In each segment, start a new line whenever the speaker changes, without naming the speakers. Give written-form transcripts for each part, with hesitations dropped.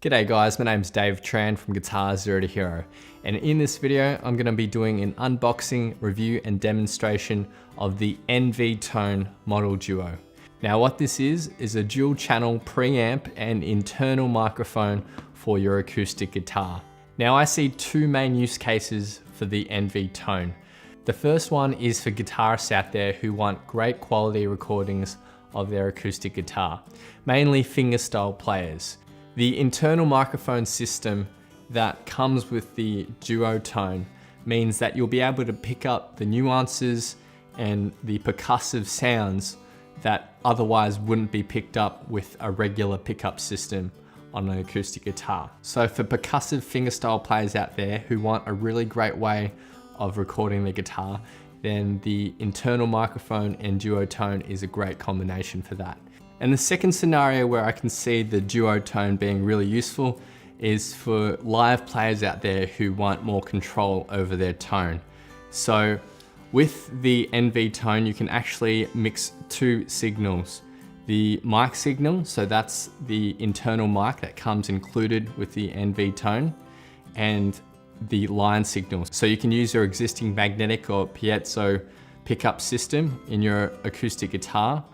G'day guys, my name's David Tran from Guitar Zero to Hero, and in this video I'm going to be doing an unboxing, review and demonstration of the NV Tone Model Duo. Now what this is a dual channel preamp and internal microphone for your acoustic guitar. Now I see two main use cases for the NV Tone. The first one is for guitarists out there who want great quality recordings of their acoustic guitar, mainly fingerstyle players. The internal microphone system that comes with the Duo Tone means that you'll be able to pick up the nuances and the percussive sounds that otherwise wouldn't be picked up with a regular pickup system on an acoustic guitar. So for percussive fingerstyle players out there who want a really great way of recording the guitar, then the internal microphone and Duo Tone is a great combination for that. And the second scenario where I can see the Duo Tone being really useful is for live players out there who want more control over their tone. So with the NV Tone, you can actually mix two signals. The mic signal, so that's the internal mic that comes included with the NV Tone, and the line signal. So you can use your existing magnetic or piezo pickup system in your acoustic guitar,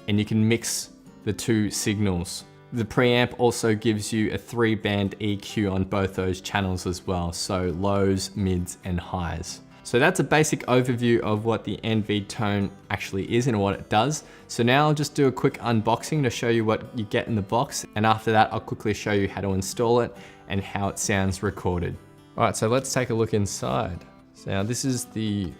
and you can mix the two signals. The preamp also gives you a 3-band EQ on both those channels as well, so lows, mids, and highs. So that's a basic overview of what the NV Tone actually is and what it does. So now I'll just do a quick unboxing to show you what you get in the box, and after that I'll quickly show you how to install it and how it sounds recorded. All right, so let's take a look inside. So now this is the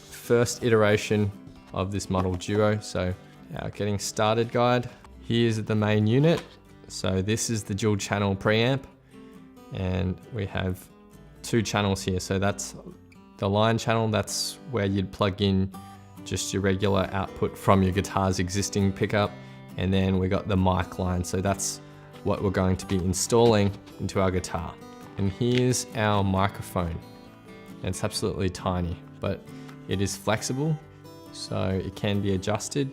first iteration of this Model Duo. So our getting started guide. Here's the main unit. So this is the dual channel preamp, and we have two channels here. So that's the line channel, that's where you'd plug in just your regular output from your guitar's existing pickup. And then we got the mic line. So that's what we're going to be installing into our guitar. And here's our microphone. It's absolutely tiny, but it is flexible, so it can be adjusted.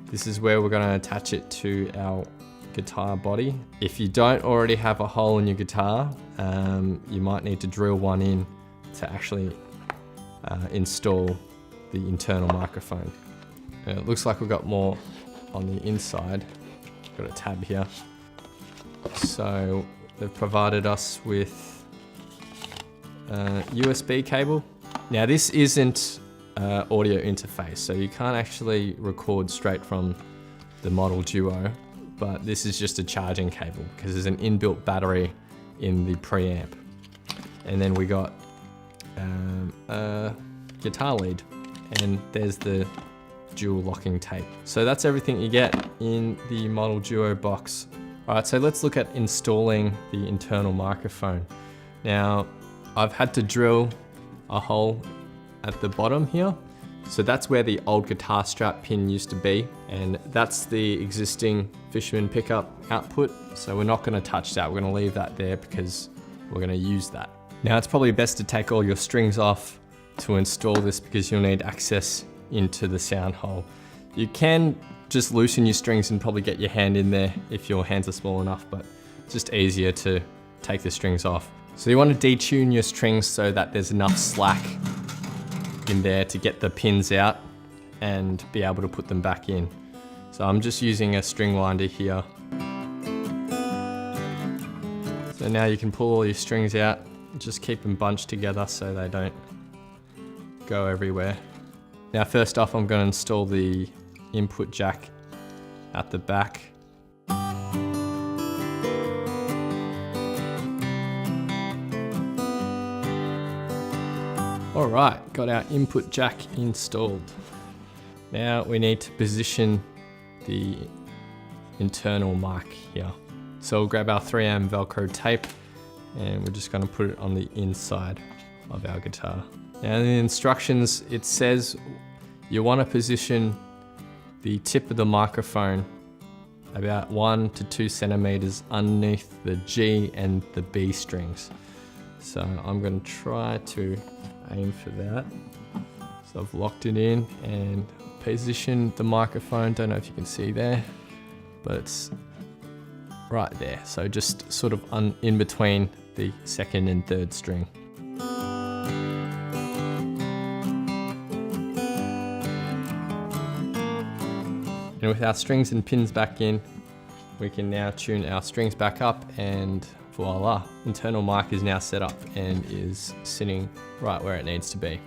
This is where we're going to attach it to our guitar body. If you don't already have a hole in your guitar, you might need to drill one in to actually install the internal microphone. And it looks like we've got more on the inside. Got a tab here. So they've provided us with a USB cable. Now this isn't audio interface, so you can't actually record straight from the Model Duo, but this is just a charging cable because there's an inbuilt battery in the preamp. And then we got a guitar lead, and there's the dual locking tape. So that's everything you get in the Model Duo box. All right, so let's look at installing the internal microphone. Now, I've had to drill a hole at the bottom here. So that's where the old guitar strap pin used to be, and that's the existing Fishman pickup output. So we're not gonna touch that, we're gonna leave that there because we're gonna use that. Now it's probably best to take all your strings off to install this because you'll need access into the sound hole. You can just loosen your strings and probably get your hand in there if your hands are small enough, but it's just easier to take the strings off. So you want to detune your strings so that there's enough slack in there to get the pins out and be able to put them back in. So I'm just using a string winder here. So now you can pull all your strings out, just keep them bunched together so they don't go everywhere. Now first off, I'm going to install the input jack at the back. All right, got our input jack installed. Now we need to position the internal mic here. So we'll grab our 3M Velcro tape and we're just going to put it on the inside of our guitar. Now in the instructions, it says you want to position the tip of the microphone about 1 to 2 centimeters underneath the G and the B strings. So I'm going to try to aim for that. So I've locked it in and positioned the microphone. Don't know if you can see there, but it's right there. So just sort of in between the second and third string. And with our strings and pins back in, we can now tune our strings back up, and voila, internal mic is now set up and is sitting right where it needs to be.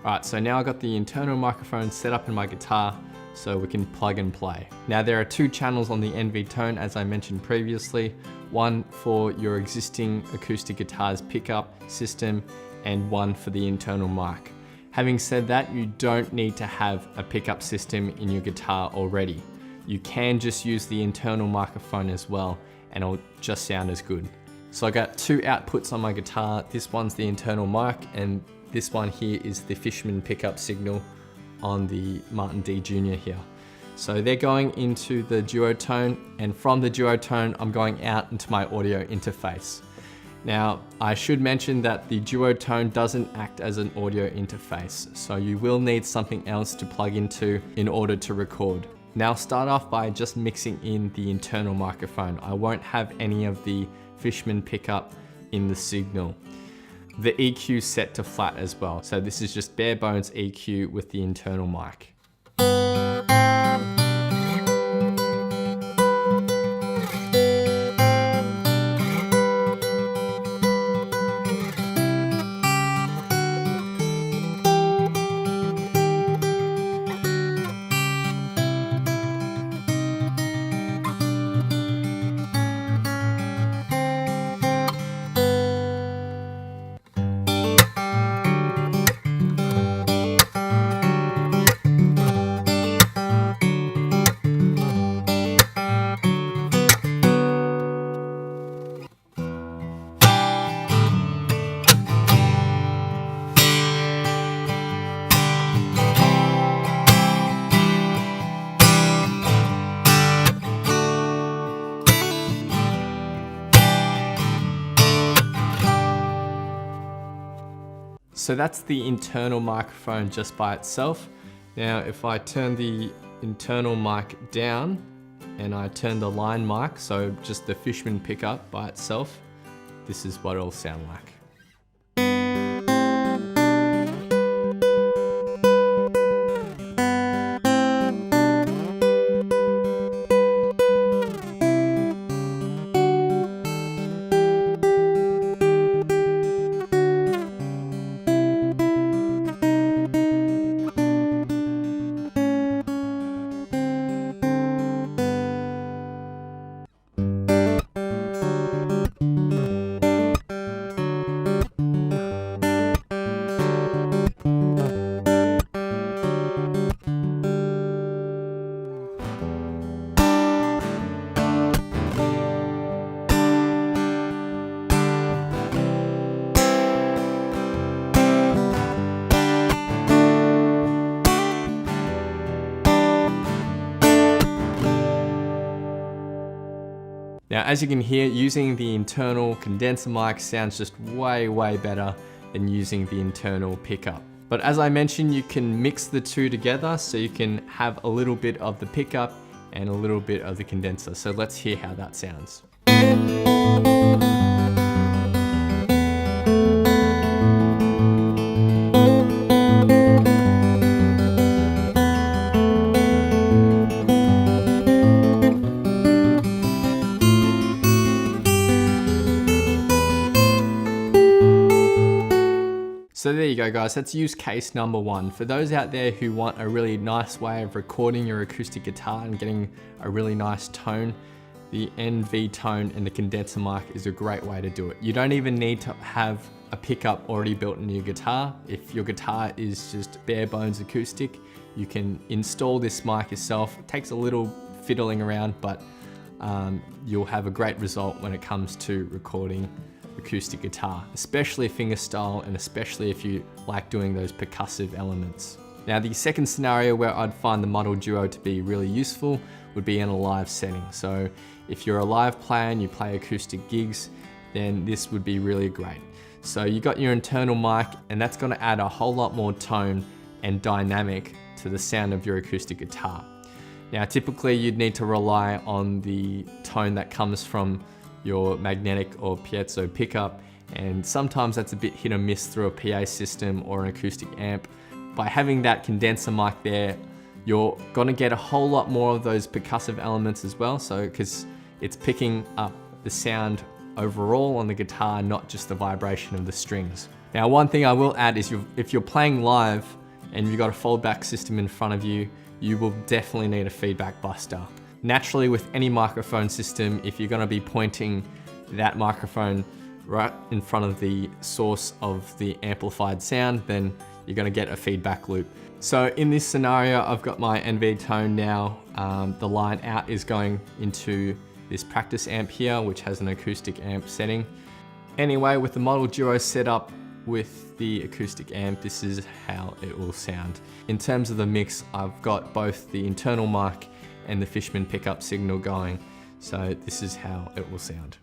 All right, so now I've got the internal microphone set up in my guitar so we can plug and play. Now there are two channels on the NV Tone, as I mentioned previously, one for your existing acoustic guitar's pickup system and one for the internal mic. Having said that, you don't need to have a pickup system in your guitar already. You can just use the internal microphone as well and it'll just sound as good. So I got two outputs on my guitar. This one's the internal mic and this one here is the Fishman pickup signal on the Martin D Jr. here. So they're going into the duotone, and from the duotone, I'm going out into my audio interface. Now, I should mention that the duotone doesn't act as an audio interface, so you will need something else to plug into in order to record. Now start off by just mixing in the internal microphone. I won't have any of the Fishman pickup in the signal. The EQ set to flat as well. So this is just bare bones EQ with the internal mic. So that's the internal microphone just by itself. Now, if I turn the internal mic down and I turn the line mic, so just the Fishman pickup by itself, this is what it'll sound like. Now, as you can hear, using the internal condenser mic sounds just way better than using the internal pickup. But as I mentioned, you can mix the two together so you can have a little bit of the pickup and a little bit of the condenser. So let's hear how that sounds. So there you go, guys, that's use case number one. For those out there who want a really nice way of recording your acoustic guitar and getting a really nice tone, the NV Tone and the condenser mic is a great way to do it. You don't even need to have a pickup already built into your guitar. If your guitar is just bare bones acoustic, you can install this mic yourself. It takes a little fiddling around, but you'll have a great result when it comes to recording acoustic guitar, especially fingerstyle and especially if you like doing those percussive elements. Now, the second scenario where I'd find the model duo to be really useful would be in a live setting. So if you're a live player and you play acoustic gigs, then this would be really great. So you got your internal mic, and that's going to add a whole lot more tone and dynamic to the sound of your acoustic guitar. Now, typically you'd need to rely on the tone that comes from your magnetic or piezo pickup, and sometimes that's a bit hit or miss through a PA system or an acoustic amp. By having that condenser mic there, you're gonna get a whole lot more of those percussive elements as well, so because it's picking up the sound overall on the guitar, not just the vibration of the strings. Now, one thing I will add is if you're playing live and you've got a foldback system in front of you, you will definitely need a feedback buster. Naturally, with any microphone system, if you're gonna be pointing that microphone right in front of the source of the amplified sound, then you're gonna get a feedback loop. So in this scenario, I've got my NV tone now. The line out is going into this practice amp here, which has an acoustic amp setting. Anyway, with the Model Duo set up with the acoustic amp, this is how it will sound. In terms of the mix, I've got both the internal mic and the Fishman pickup signal going. So this is how it will sound.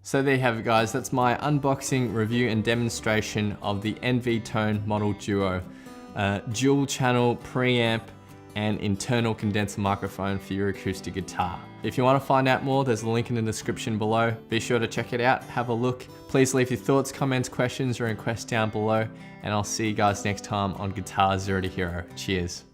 So there you have it, guys. That's my unboxing, review and demonstration of the NV Tone Model Duo, dual channel preamp and internal condenser microphone for your acoustic guitar. If you want to find out more, there's a link in the description below. Be sure to check it out, have a look. Please leave your thoughts, comments, questions or requests down below, and I'll see you guys next time on Guitar Zero to Hero. Cheers.